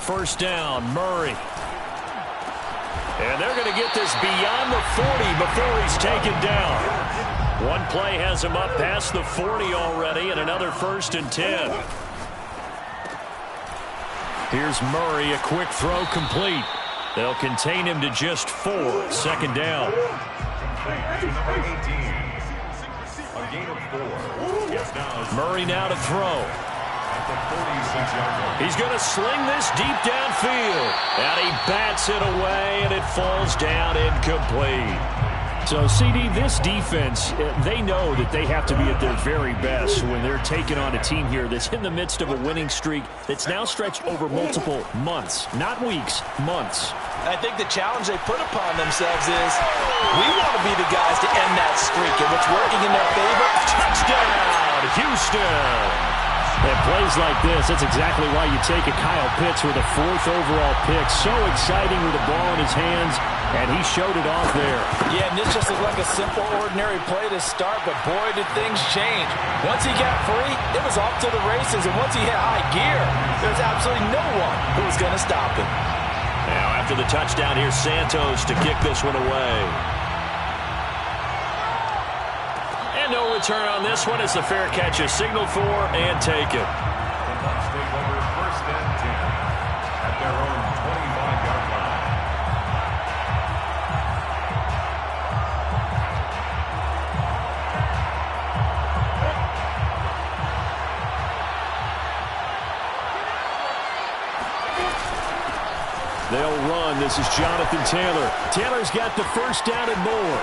First down, Murray. And they're going to get this beyond the 40 before he's taken down. One play has him up past the 40 already, and another 1st and 10. Here's Murray, a quick throw complete. They'll contain him to just 4. 2nd down. Murray now to throw. He's going to sling this deep downfield. And he bats it away, and it falls down incomplete. So, CD, this defense, they know that they have to be at their very best when they're taking on a team here that's in the midst of a winning streak that's now stretched over multiple months, not weeks, months. I think the challenge they put upon themselves is we want to be the guys to end that streak, and what's working in their favor. Touchdown, Houston! And plays like this, that's exactly why you take a Kyle Pitts with a 4th overall pick. So exciting with the ball in his hands, and he showed it off there. Yeah, and this just looked like a simple, ordinary play to start, but boy, did things change. Once he got free, it was off to the races, and once he hit high gear, there's absolutely no one who was going to stop him. Now, after the touchdown, here's Santos to kick this one away. And no return on this one as the fair catch is signaled for and taken. Take over 1st and 10 at their own 25-yard line. They'll run. This is Jonathan Taylor. Taylor's got the 1st down and more.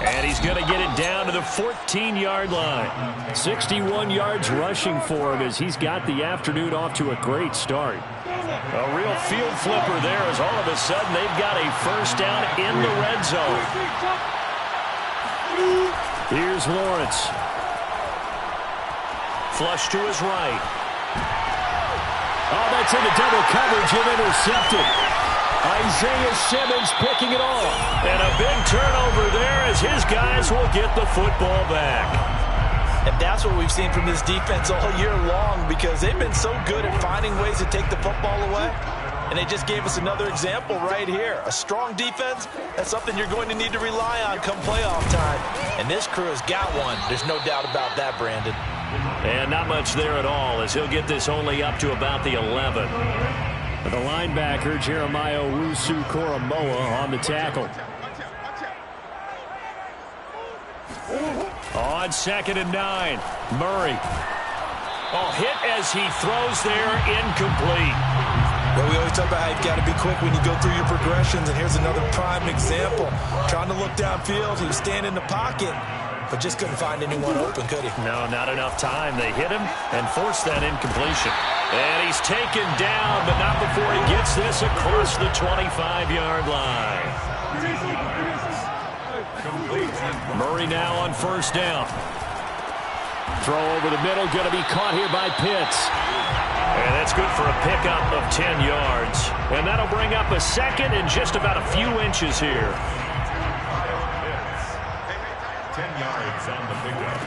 And he's going to get it down to the 14-yard line. 61 yards rushing for him as he's got the afternoon off to a great start. A real field flipper there as all of a sudden they've got a 1st down in the red zone. Here's Lawrence. Flush to his right. Oh, that's into double coverage and intercepted. Isaiah Simmons picking it off. And a big turnover there as his guys will get the football back. And that's what we've seen from this defense all year long, because they've been so good at finding ways to take the football away. And they just gave us another example right here. A strong defense, that's something you're going to need to rely on come playoff time. And this crew has got one. There's no doubt about that, Brandon. And not much there at all as he'll get this only up to about the 11. The linebacker, Jeremiah Owusu-Koramoah, on the tackle. On 2nd and 9, Murray. Oh, hit as he throws there, incomplete. Well, we always talk about how you've got to be quick when you go through your progressions, and here's another prime example. Trying to look downfield, he was standing in the pocket, but just couldn't find anyone open, could he? No, not enough time. They hit him and forced that incompletion. And he's taken down, but not before he gets this across the 25-yard line. Murray now on 1st down. Throw over the middle, going to be caught here by Pitts. And that's good for a pickup of 10 yards. And that'll bring up a 2nd and just about a few inches here. 10 yards on the pickup.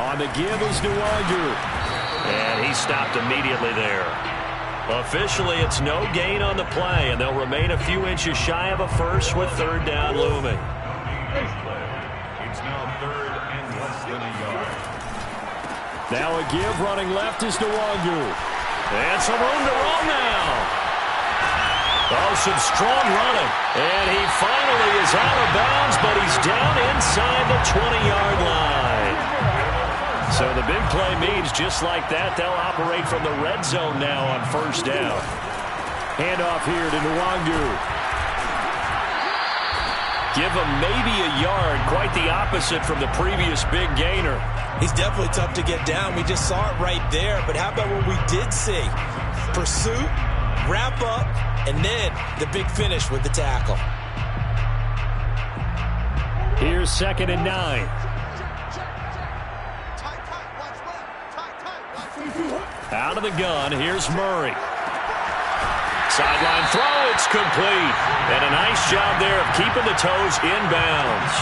On the give is Nwangu. And he stopped immediately there. Officially, it's no gain on the play, and they'll remain a few inches shy of a 1st with 3rd down looming. It's now 3rd and less than a yard. Now a give running left is Nwangu. And some room to roll now. Oh, some strong running. And he finally is out of bounds, but he's down inside the 20-yard line. So the big play means just like that, they'll operate from the red zone now on 1st down. Handoff here to Nwangu. Give him maybe a yard, quite the opposite from the previous big gainer. He's definitely tough to get down. We just saw it right there. But how about what we did see? Pursuit, wrap up, and then the big finish with the tackle. Here's 2nd and 9. Out of the gun, here's Murray. Sideline throw, it's complete. And a nice job there of keeping the toes inbounds.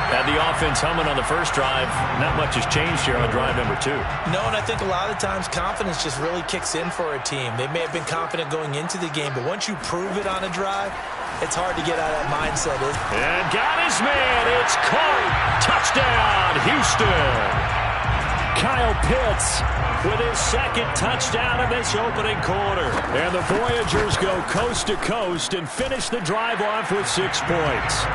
Had the offense humming on the first drive. Not much has changed here on drive number 2. No, and I think a lot of times confidence just really kicks in for a team. They may have been confident going into the game, but once you prove it on a drive, it's hard to get out of that mindset. And got his man. It's caught. Touchdown, Houston. Kyle Pitts with his second touchdown in this opening quarter. And the Voyagers go coast to coast and finish the drive off with 6 points.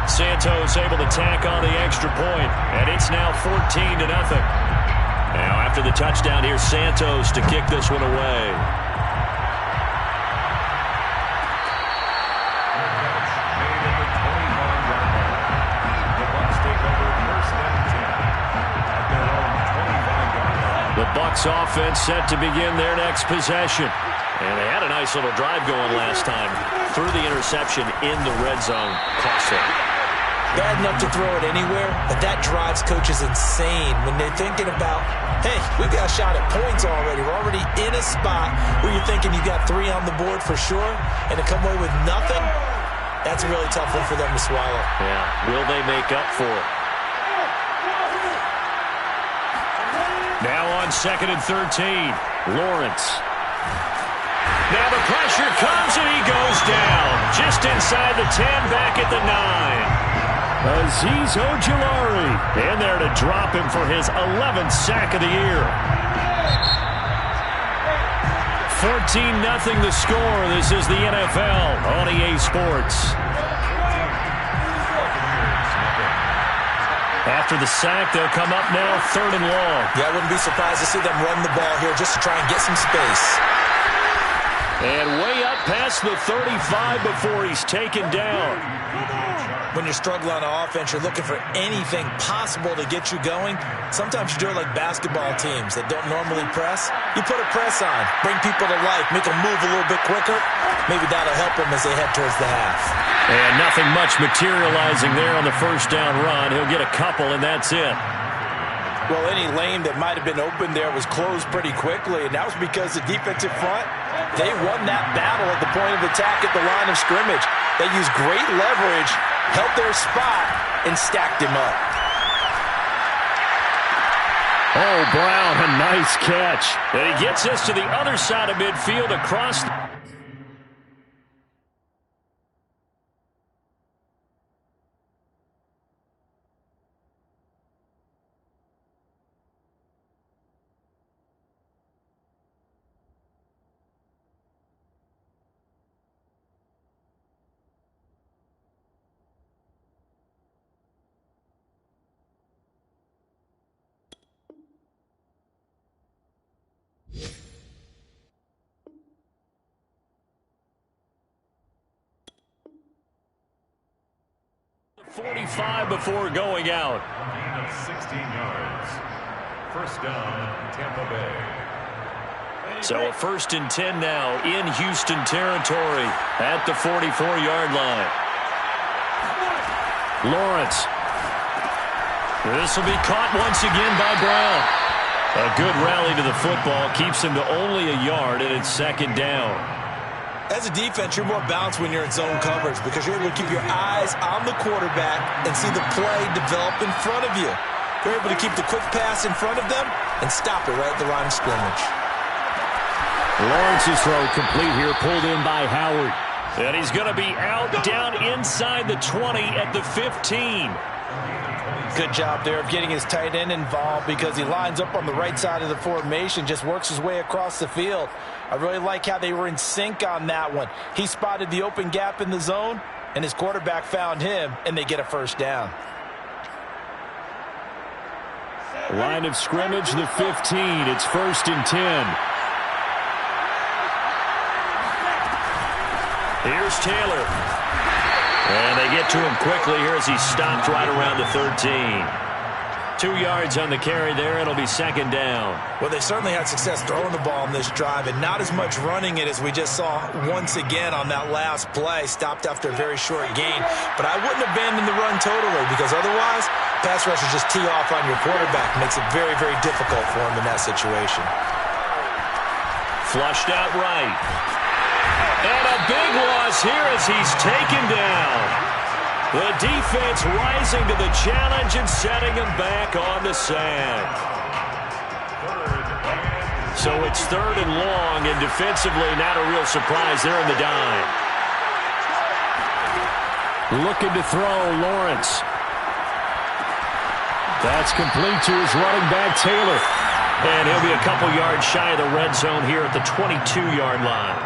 Santos able to tack on the extra point, and it's now 14-0. Now after the touchdown, here's Santos to kick this one away. The Bucs offense set to begin their next possession. And they had a nice little drive going last time. Threw the interception in the red zone. Costly. Bad enough to throw it anywhere, but that drives coaches insane when they're thinking about, hey, we've got a shot at points already. We're already in a spot where you're thinking you got 3 on the board for sure, and to come away with nothing, that's a really tough one for them to swallow. Yeah, will they make up for it? Now on 2nd and 13, Lawrence. Now the pressure comes and he goes down. Just inside the 10, back at the 9. Azeez Ojulari in there to drop him for his 11th sack of the year. 14-0 the score. This is the NFL on EA Sports. After the sack, they'll come up now 3rd and long. Yeah, I wouldn't be surprised to see them run the ball here just to try and get some space. And way up past the 35 before he's taken down. When you're struggling on offense, you're looking for anything possible to get you going. Sometimes you do it like basketball teams that don't normally press. You put a press on, bring people to life, make them move a little bit quicker. Maybe that'll help them as they head towards the half. And nothing much materializing there on the first down run. He'll get a couple, and that's it. Well, any lane that might have been open there was closed pretty quickly, and that was because the defensive front, they won that battle at the point of attack at the line of scrimmage. They used great leverage, held their spot, and stacked him up. Oh, Brown, a nice catch. And he gets us to the other side of midfield across the... .45 before going out. Gain of 16 yards. First down, Tampa Bay. So a 1st and 10 now in Houston territory at the 44-yard line. Lawrence. This will be caught once again by Brown. A good rally to the football keeps him to only a yard, and it's 2nd down. As a defense, you're more balanced when you're in zone coverage because you're able to keep your eyes on the quarterback and see the play develop in front of you. You're able to keep the quick pass in front of them and stop it right at the line of scrimmage. Lawrence's throw complete here, pulled in by Howard. And he's going to be out down inside the 20 at the 15. Good job there of getting his tight end involved because he lines up on the right side of the formation, just works his way across the field. I really like how they were in sync on that one. He spotted the open gap in the zone, and his quarterback found him, and they get a 1st down. Line of scrimmage, the 15. It's 1st and 10. Here's Taylor. And they get to him quickly here as he stopped right around the 13. 2 yards on the carry there. It'll be 2nd down. Well, they certainly had success throwing the ball on this drive and not as much running it as we just saw once again on that last play. Stopped after a very short gain. But I wouldn't abandon the run totally because otherwise, pass rushers just tee off on your quarterback. Makes it very, very difficult for him in that situation. Flushed out right. And a big loss here as he's taken down. The defense rising to the challenge and setting him back on the sack. So it's 3rd and long, and defensively not a real surprise. They're in the dime. Looking to throw, Lawrence. That's complete to his running back, Taylor. And he'll be a couple yards shy of the red zone here at the 22-yard line.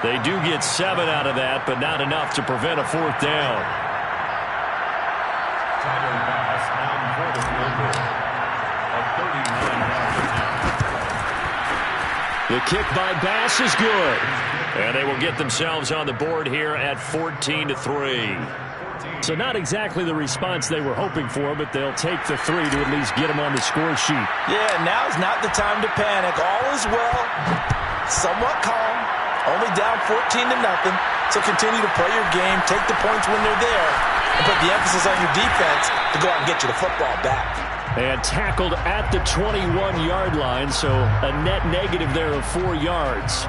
They do get 7 out of that, but not enough to prevent a 4th down. The kick by Bass is good. And they will get themselves on the board here at 14-3. So not exactly the response they were hoping for, but they'll take the 3 to at least get them on the score sheet. Yeah, now's not the time to panic. All is well. Somewhat calm. Only down 14-0. So continue to play your game, take the points when they're there, and put the emphasis on your defense to go out and get you the football back. And tackled at the 21-yard line, so a net negative there of 4 yards.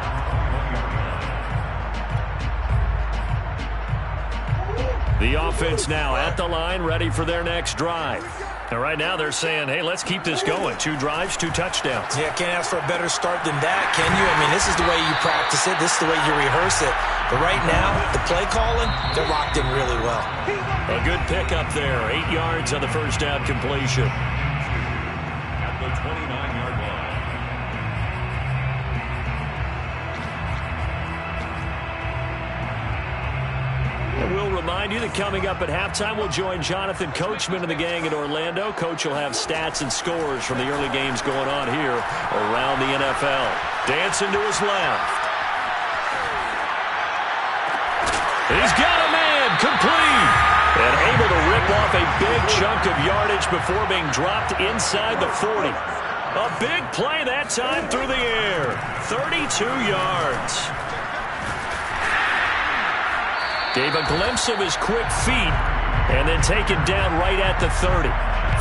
The offense now at the line, ready for their next drive. And right now they're saying, hey, let's keep this going. 2 drives, 2 touchdowns. Yeah, can't ask for a better start than that, can you? I mean, this is the way you practice it. This is the way you rehearse it. But right now, the play calling, they're locked in really well. A good pickup there. 8 yards on the first down completion. At the 29-yard line. We'll remind you that coming up at halftime, we'll join Jonathan Coachman and the gang in Orlando. Coach will have stats and scores from the early games going on here around the NFL. Dancing to his left. He's got a man, complete. And able to rip off a big chunk of yardage before being dropped inside the 40. A big play that time through the air. 32 yards. Gave a glimpse of his quick feet and then taken down right at the 30.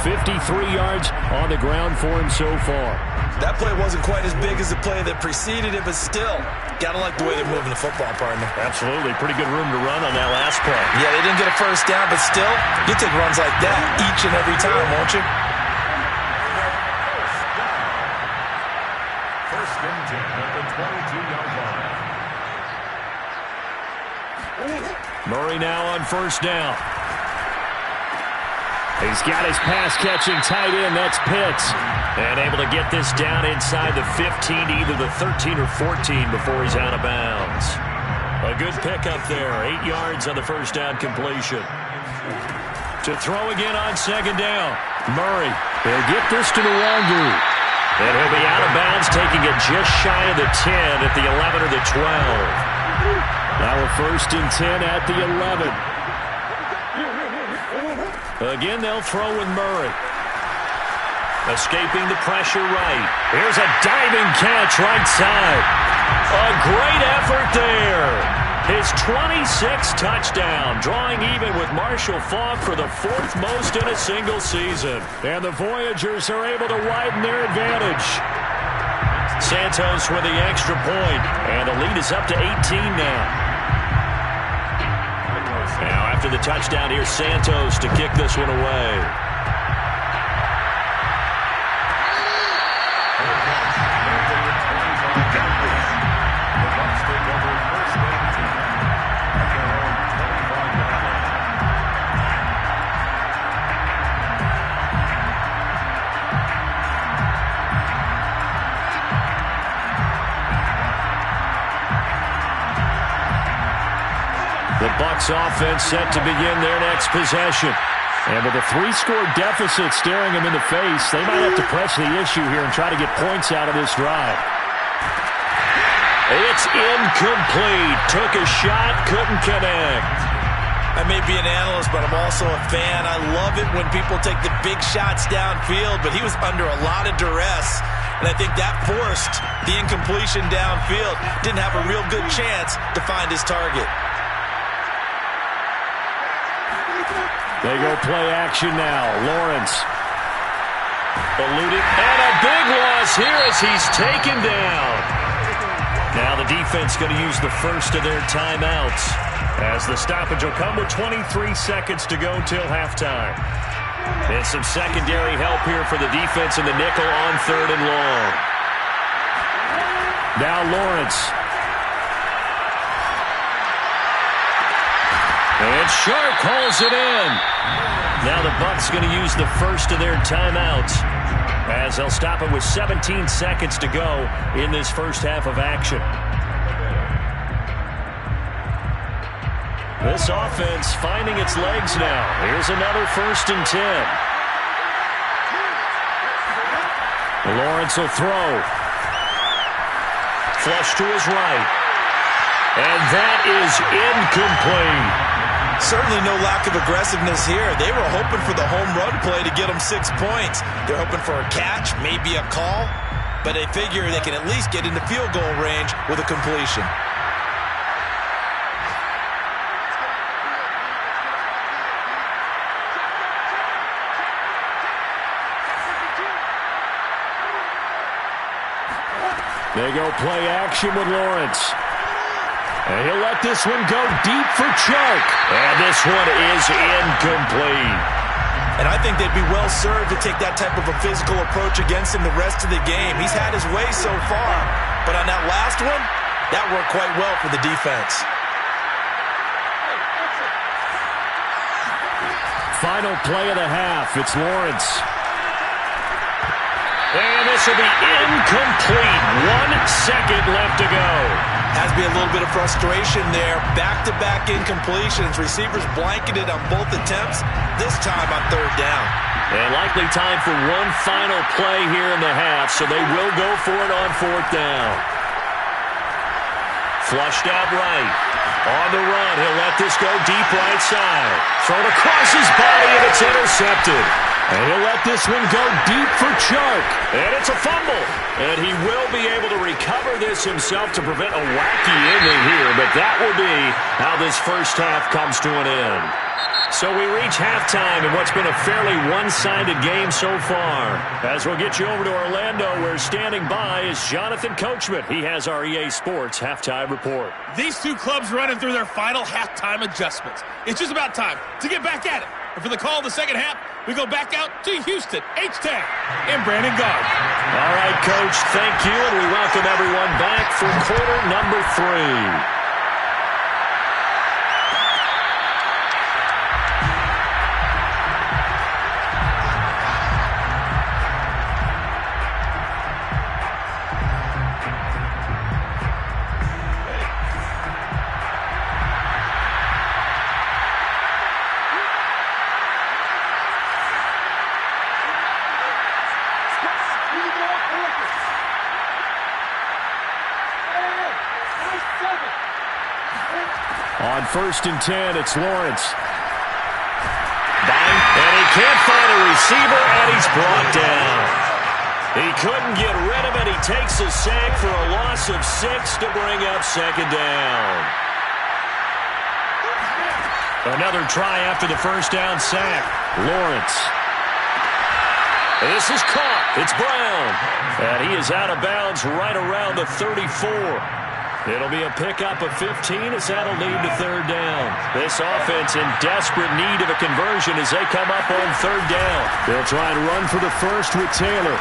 53 yards on the ground for him so far. That play wasn't quite as big as the play that preceded it, but still, gotta like the way they're moving the football, partner. Absolutely. Pretty good room to run on that last play. Yeah, they didn't get a first down, but still, you take runs like that each and every time, won't you? First and 10 at the 22-yard line. Murray now on first down. He's got his pass-catching tight end. That's Pitts. And able to get this down inside the 15, either the 13 or 14 before he's out of bounds. A good pickup there. 8 yards on the first down completion. To throw again on second down. Murray. He'll get this to the wrong group. And he'll be out of bounds, taking it just shy of the 10 at the 11 or the 12. Now a first and 10 at the 11. Again, they'll throw with Murray. Escaping the pressure right. Here's a diving catch right side. A great effort there. His 26th touchdown, drawing even with Marshall Faulk for the 4th most in a single season. And the Voyagers are able to widen their advantage. Santos with the extra point, and the lead is up to 18 now. Now after the touchdown, here's Santos to kick this one away. The Bucs offense set to begin their next possession. And with a 3-score deficit staring them in the face, they might have to press the issue here and try to get points out of this drive. It's incomplete. Took a shot, couldn't connect. I may be an analyst, but I'm also a fan. I love it when people take the big shots downfield, but he was under a lot of duress. And I think that forced the incompletion downfield. Didn't have a real good chance to find his target. They go play action now. Lawrence eluding. And a big loss here as he's taken down. Now the defense offense going to use the first of their timeouts, as the stoppage will come with 23 seconds to go till halftime. And some secondary help here for the defense in the nickel on 3rd and long. Now Lawrence. And Sharp calls it in. Now the Bucs going to use the first of their timeouts, as they'll stop it with 17 seconds to go in this first half of action. This offense finding its legs now. Here's another 1st and 10. Lawrence will throw. Flush to his right. And that is incomplete. Certainly no lack of aggressiveness here. They were hoping for the home run play to get them 6 points. They're hoping for a catch, maybe a call, but they figure they can at least get into field goal range with a completion. They go play action with Lawrence. And he'll let this one go deep for Chark. And this one is incomplete. And I think they'd be well served to take that type of a physical approach against him the rest of the game. He's had his way so far. But on that last one, that worked quite well for the defense. Final play of the half. It's Lawrence. And this will be incomplete. 1 second left to go. Has to be a little bit of frustration there. Back-to-back incompletions. Receivers blanketed on both attempts, this time on 3rd down. And likely time for one final play here in the half, so they will go for it on 4th down. Flushed out right. On the run, he'll let this go deep right side. Thrown across his body, and it's intercepted. And he'll let this one go deep for Chark. And it's a fumble. And he will be able to recover this himself to prevent a wacky ending here. But that will be how this first half comes to an end. So we reach halftime in what's been a fairly one-sided game so far. As we'll get you over to Orlando, where standing by is Jonathan Coachman. He has our EA Sports halftime report. These two clubs running through their final halftime adjustments. It's just about time to get back at it. And for the call of the second half, we go back out to Houston, H-Town, and Brandon Gard. All right, Coach, thank you, and we welcome everyone back for quarter number 3. On 1st and 10, it's Lawrence. And he can't find a receiver, and he's brought down. He couldn't get rid of it. He takes a sack for a loss of 6 to bring up 2nd down. Another try after the first down sack. Lawrence. This is caught. It's Brown. And he is out of bounds right around the 34. It'll be a pickup of 15 as that'll lead to 3rd down. This offense in desperate need of a conversion as they come up on 3rd down. They'll try and run for the first with Taylor.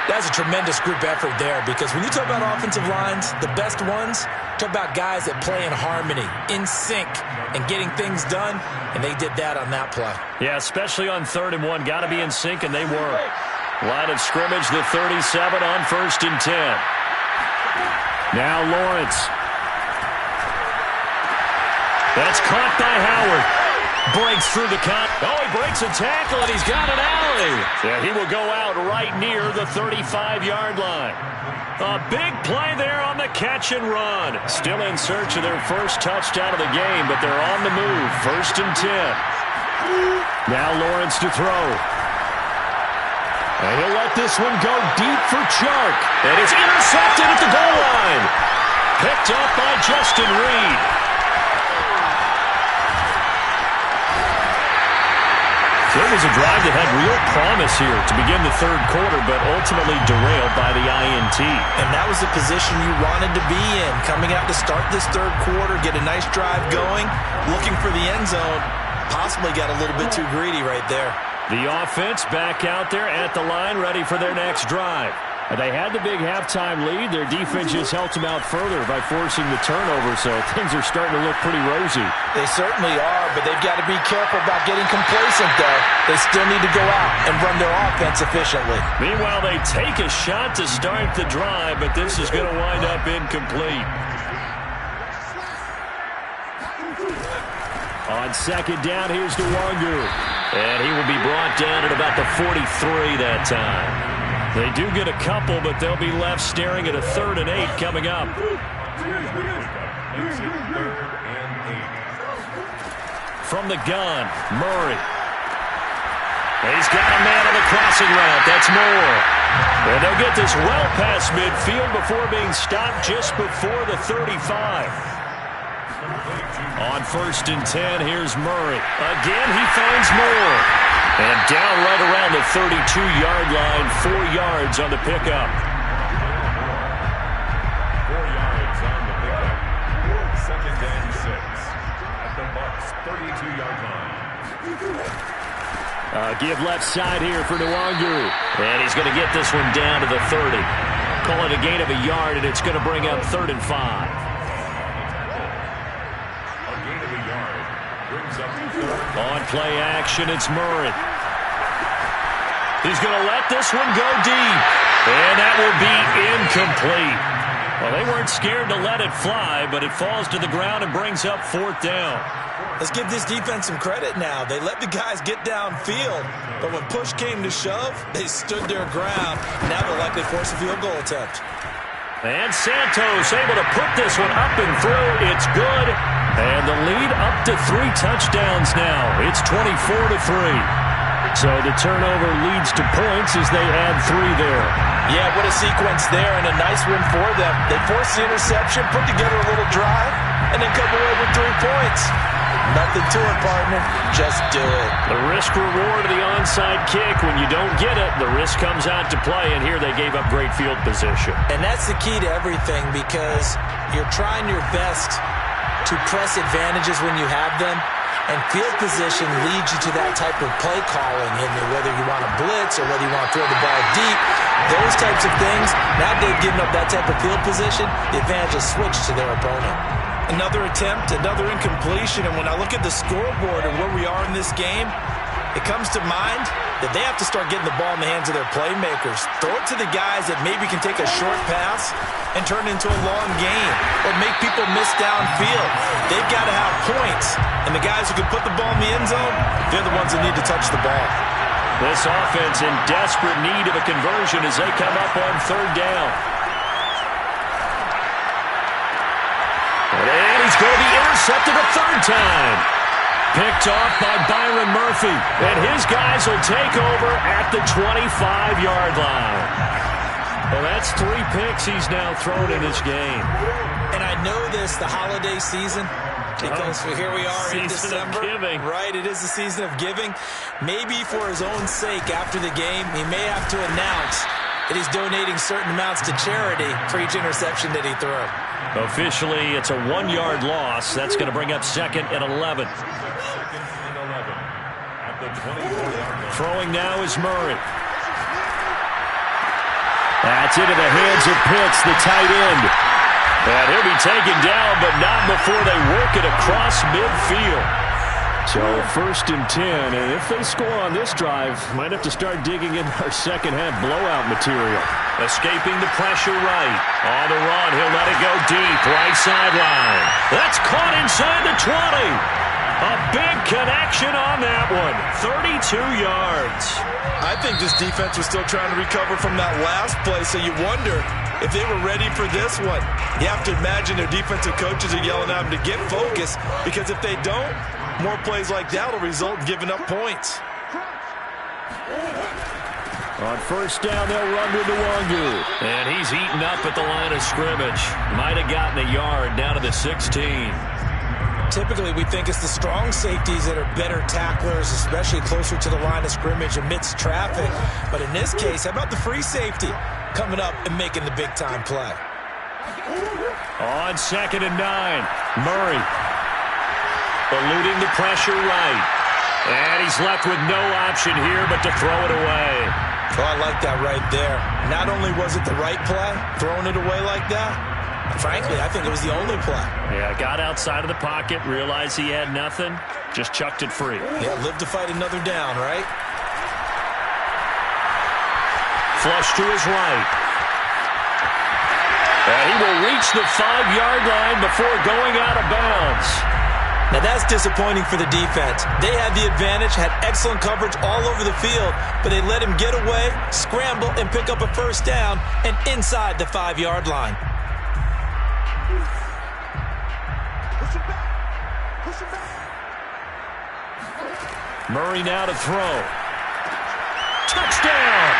That's a tremendous group effort there, because when you talk about offensive lines, the best ones, talk about guys that play in harmony, in sync, and getting things done, and they did that on that play. Yeah, especially on 3rd and 1. Got to be in sync, and they were. Line of scrimmage, the 37 on 1st and 10. Now Lawrence. That's caught by Howard. Breaks through the cut. Oh, he breaks a tackle, and he's got an alley. Yeah, he will go out right near the 35-yard line. A big play there on the catch and run. Still in search of their first touchdown of the game, but they're on the move. 1st and 10. Now Lawrence to throw. And he'll let this one go deep for Chark. And it's intercepted at the goal line. Picked up by Justin Reed. was a drive that had real promise here to begin the third quarter, but ultimately derailed by the INT. And that was the position you wanted to be in, coming out to start this third quarter, get a nice drive going, looking for the end zone. Possibly got a little bit too greedy right there. The offense back out there at the line, ready for their next drive. They had the big halftime lead. Their defense just helped them out further by forcing the turnover, so things are starting to look pretty rosy. They certainly are, but they've got to be careful about getting complacent, though. They still need to go out and run their offense efficiently. Meanwhile, they take a shot to start the drive, but this is going to wind up incomplete. On second down, here's Nwangu. And he will be brought down at about the 43 that time. They do get a couple, but they'll be left staring at a 3rd and 8 coming up. From the gun, Murray. He's got a man on the crossing route. That's Moore. And they'll get this well past midfield before being stopped just before the 35. On 1st and 10, here's Murray. Again, he finds Moore. And down right around the 32-yard line, 4 yards on the pickup. 4 yards on the pickup. 2nd and 6 at the Bucs' 32-yard line. Give left side here for Nwangu. And he's going to get this one down to the 30. Call it a gain of a yard, and it's going to bring up 3rd and 5. A gain of a yard brings up 3rd. On play action, it's Murray. He's going to let this one go deep. And that will be incomplete. Well, they weren't scared to let it fly, but it falls to the ground and brings up 4th down. Let's give this defense some credit now. They let the guys get downfield, but when push came to shove, they stood their ground. Now they'll likely force a field goal attempt. And Santos able to put this one up and through. It's good. And the lead up to 3 touchdowns now. It's 24-3. So the turnover leads to points as they add 3 there. Yeah, what a sequence there, and a nice win for them. They forced the interception, put together a little drive, and then come away with 3 points. Nothing to it, partner. Just do it. The risk reward of the onside kick. When you don't get it, the risk comes out to play, and here they gave up great field position. And that's the key to everything, because you're trying your best to press advantages when you have them. And field position leads you to that type of play calling, in whether you want to blitz or whether you want to throw the ball deep. Those types of things, now they've given up that type of field position, the advantage is switched to their opponent. Another attempt, another incompletion, and when I look at the scoreboard and where we are in this game, it comes to mind that they have to start getting the ball in the hands of their playmakers. Throw it to the guys that maybe can take a short pass and turn it into a long game or make people miss downfield. They've got to have points, and the guys who can put the ball in the end zone, they're the ones that need to touch the ball. This offense in desperate need of a conversion as they come up on 3rd down. And he's going to be intercepted a 3rd time. Picked off by Byron Murphy. And his guys will take over at the 25-yard line. Well, that's 3 picks he's now thrown in this game. And I know this, the holiday season, because here we are in December. Season of giving. Right, it is the season of giving. Maybe for his own sake after the game, he may have to announce that he's donating certain amounts to charity for each interception that he threw. Officially, it's a 1-yard loss. That's going to bring up 2nd and 11. 2nd and 11 at the 24-yard line. Throwing now is Murray. That's into the hands of Pitts, the tight end. And he'll be taken down, but not before they work it across midfield. So 1st and 10, and if they score on this drive, might have to start digging in our second half blowout material. Escaping the pressure right. On the run, he'll let it go deep, right sideline. That's caught inside the 20. A big connection on that one. 32 yards. I think this defense was still trying to recover from that last play, so you wonder if they were ready for this one. You have to imagine their defensive coaches are yelling at them to get focused, because if they don't, more plays like that will result in giving up points. On 1st down, they'll run with Nwangu. And he's eaten up at the line of scrimmage. Might have gotten a yard down to the 16. Typically, we think it's the strong safeties that are better tacklers, especially closer to the line of scrimmage amidst traffic. But in this case, how about the free safety coming up and making the big-time play? On 2nd and 9, Murray eluding the pressure right. And he's left with no option here but to throw it away. Oh, I like that right there. Not only was it the right play, throwing it away like that, frankly, I think it was the only play. Yeah, got outside of the pocket, realized he had nothing, just chucked it free. Yeah, live to fight another down, right? Flush to his right. And he will reach the 5-yard line before going out of bounds. Now that's disappointing for the defense. They had the advantage, had excellent coverage all over the field, but they let him get away, scramble, and pick up a first down and inside the 5-yard line. Murray now to throw. Touchdown!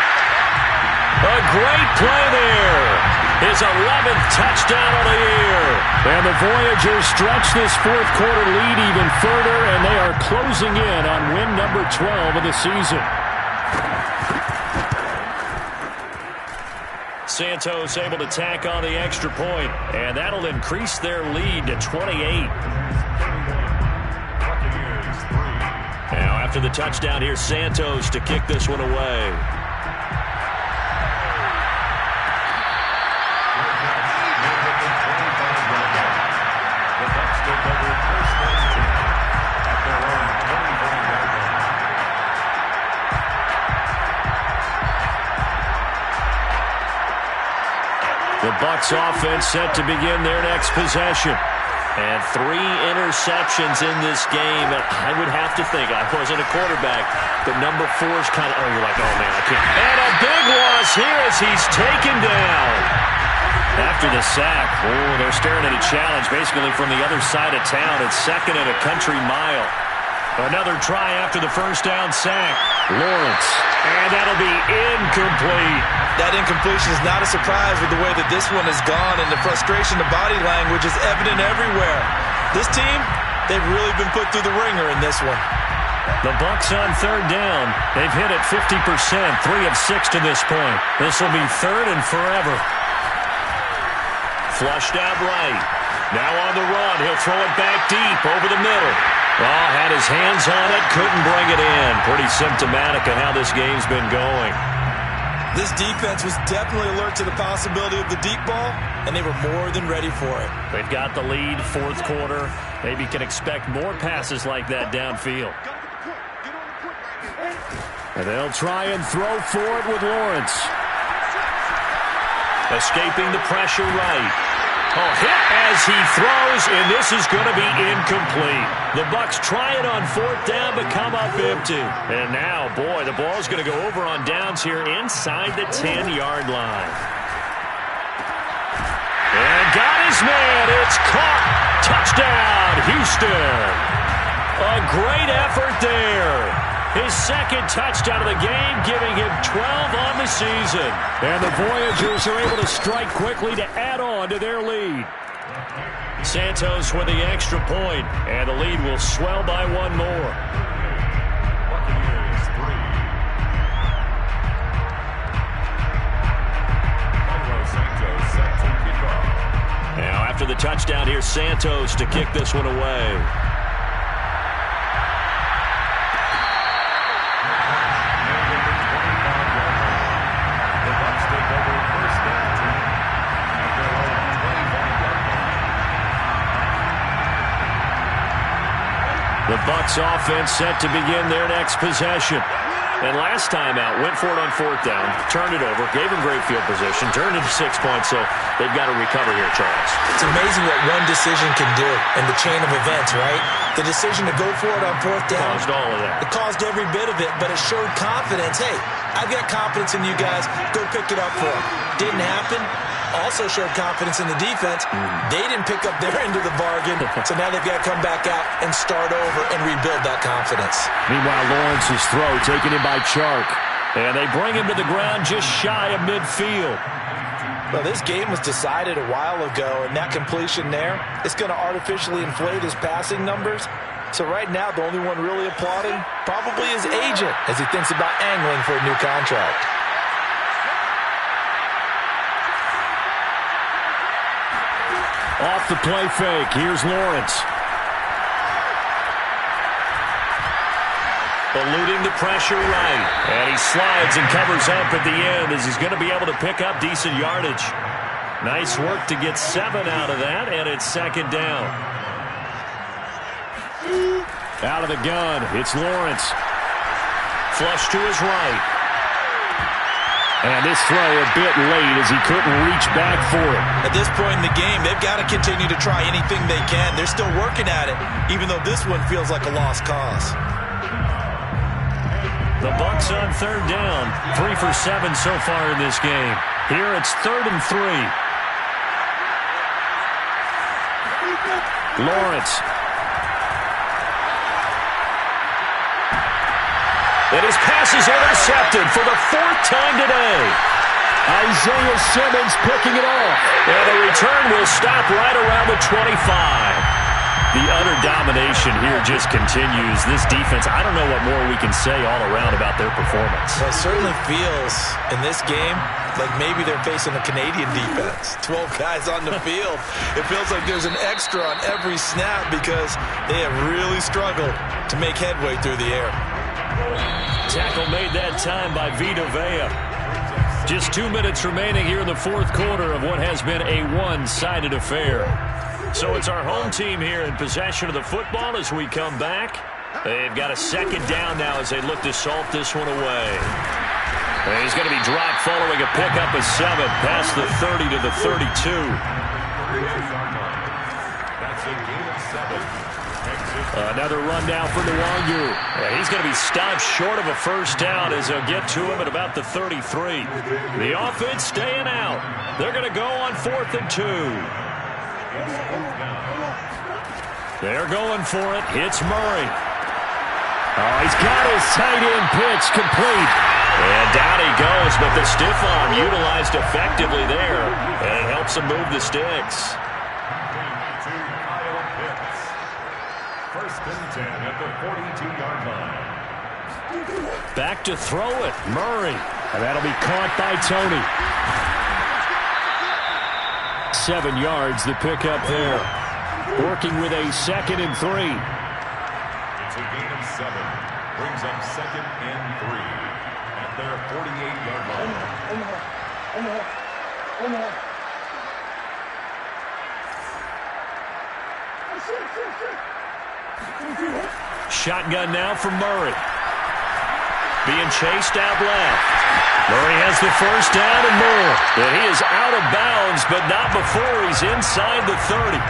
A great play there. His 11th touchdown of the year. And the Voyagers stretch this fourth quarter lead even further, and they are closing in on win number 12 of the season. Santos able to tack on the extra point, and that'll increase their lead to 28. Now after the touchdown, here's Santos to kick this one away. The Bucs offense set to begin their next possession. And 3 interceptions in this game. I would have to think, I wasn't a quarterback, but number 4 is kind of, you're like, oh man, I can't. And a big loss here as he's taken down. After the sack, they're staring at a challenge basically from the other side of town. It's 2nd and a country mile. Another try after the first down sack. Lawrence. And that'll be incomplete. That incompletion is not a surprise with the way that this one has gone, and the frustration, the body language is evident everywhere. This team, they've really been put through the ringer in this one. The Bucs on 3rd down. They've hit it 50%, 3 of 6 to this point. This will be 3rd and forever. Flushed out right. Now on the run. He'll throw it back deep over the middle. Oh, had his hands on it, couldn't bring it in. Pretty symptomatic of how this game's been going. This defense was definitely alert to the possibility of the deep ball, and they were more than ready for it. They've got the lead, 4th quarter. Maybe can expect more passes like that downfield. And they'll try and throw for it with Lawrence. Escaping the pressure right. Oh, hit as he throws, and this is going to be incomplete. The Bucs try it on 4th down, but come up empty. And now, boy, the ball's going to go over on downs here inside the 10-yard line. And got his man. It's caught. Touchdown, Houston. A great effort there. His 2nd touchdown of the game, giving him 12 on the season. And the Voyagers are able to strike quickly to add on to their lead. Santos with the extra point, and the lead will swell by 1 more. Now after the touchdown, here's Santos to kick this one away. The Bucs offense set to begin their next possession. And last time out, went for it on 4th down, turned it over, gave him great field position, turned it to 6 points, so they've got to recover here, Charles. It's amazing what one decision can do in the chain of events, right? The decision to go for it on 4th down. Caused all of that. It caused every bit of it, but it showed confidence. Hey, I've got confidence in you guys. Go pick it up for them. Didn't happen. Also showed confidence in the defense. They didn't pick up their end of the bargain, so now they've got to come back out and start over and rebuild that confidence. Meanwhile, Lawrence's throw taken in by Chark. And they bring him to the ground just shy of midfield. Well, this game was decided a while ago, and that completion there, it's going to artificially inflate his passing numbers. So right now, the only one really applauding probably his agent as he thinks about angling for a new contract. Off the play fake, here's Lawrence. Eluding the pressure right. And he slides and covers up at the end as he's going to be able to pick up decent yardage. Nice work to get 7 out of that, and it's second down. Out of the gun, it's Lawrence. Flush to his right. And this throw a bit late as he couldn't reach back for it. At this point in the game, they've got to continue to try anything they can. They're still working at it, even though this one feels like a lost cause. The Bucs on third down. 3 for 7 so far in this game. Here it's 3rd and 3. Lawrence. And his pass is intercepted for the 4th time today. Isaiah Simmons picking it off. And the return will stop right around the 25. The utter domination here just continues. This defense, I don't know what more we can say all around about their performance. Well, it certainly feels in this game like maybe they're facing a Canadian defense. 12 guys on the field. It feels like there's an extra on every snap because they have really struggled to make headway through the air. Tackle made that time by Vita Vea. Just 2 minutes remaining here in the 4th quarter of what has been a one-sided affair. So it's our home team here in possession of the football as we come back. They've got a second down now as they look to salt this one away. And he's going to be dropped following a pickup of 7 past the 30 to the 32. That's a gain of 7. Another run down for Nwangu. He's going to be stopped short of a first down as they'll get to him at about the 33. The offense staying out. They're going to go on 4th and 2. They're going for it. Hits Murray. Oh, he's got his tight end pitch complete. And down he goes, but the stiff arm utilized effectively there. And it helps him move the sticks. First and 10 at the 42-yard line. Back to throw it. Murray. And that'll be caught by Tony. 7 yards, the pickup there. Working with a 2nd and 3. It's a gain of 7. Brings up 2nd and 3 at their 48-yard line. Shotgun now for Murray. Being chased out left. Murray has the first down and more. And he is out of bounds, but not before he's inside the 30.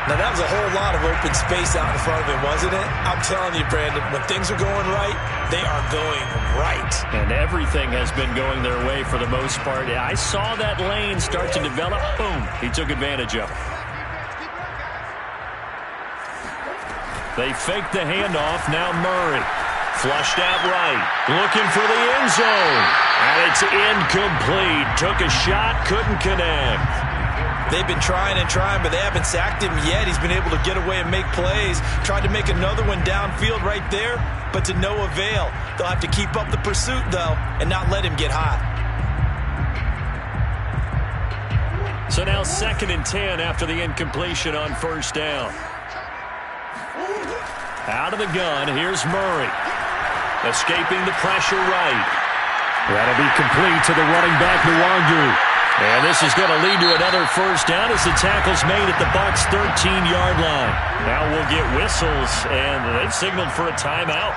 Now, that was a whole lot of open space out in front of him, wasn't it? I'm telling you, Brandon, when things are going right, they are going right. And everything has been going their way for the most part. I saw that lane start to develop. Boom. He took advantage of it. They fake the handoff. Now Murray. Flushed out right. Looking for the end zone. And it's incomplete. Took a shot. Couldn't connect. They've been trying and trying, but they haven't sacked him yet. He's been able to get away and make plays. Tried to make another one downfield right there, but to no avail. They'll have to keep up the pursuit, though, and not let him get hot. So now 2nd and 10 after the incompletion on first down. Out of the gun, here's Murray. Escaping the pressure right. That'll be complete to the running back, Nwangu. And this is going to lead to another first down as the tackle's made at the Bucs' 13-yard line. Now we'll get whistles, and they've signaled for a timeout.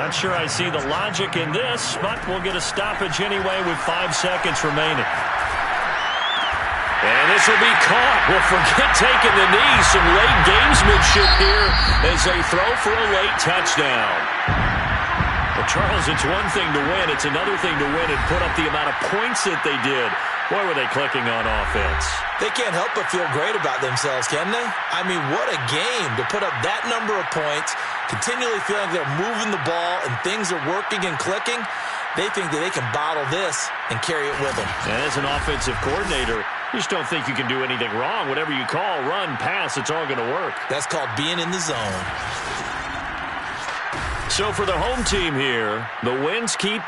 Not sure I see the logic in this, but we'll get a stoppage anyway with 5 seconds remaining. And this will be caught. Well, forget taking the knee. Some late gamesmanship here as they throw for a late touchdown. Well, Charles, it's one thing to win. It's another thing to win and put up the amount of points that they did. Boy, were they clicking on offense. They can't help but feel great about themselves, can they? I mean, what a game to put up that number of points, continually feeling like they're moving the ball and things are working and clicking. They think that they can bottle this and carry it with them. And as an offensive coordinator, you just don't think you can do anything wrong. Whatever you call, run, pass, it's all going to work. That's called being in the zone. So for the home team here, the wins keep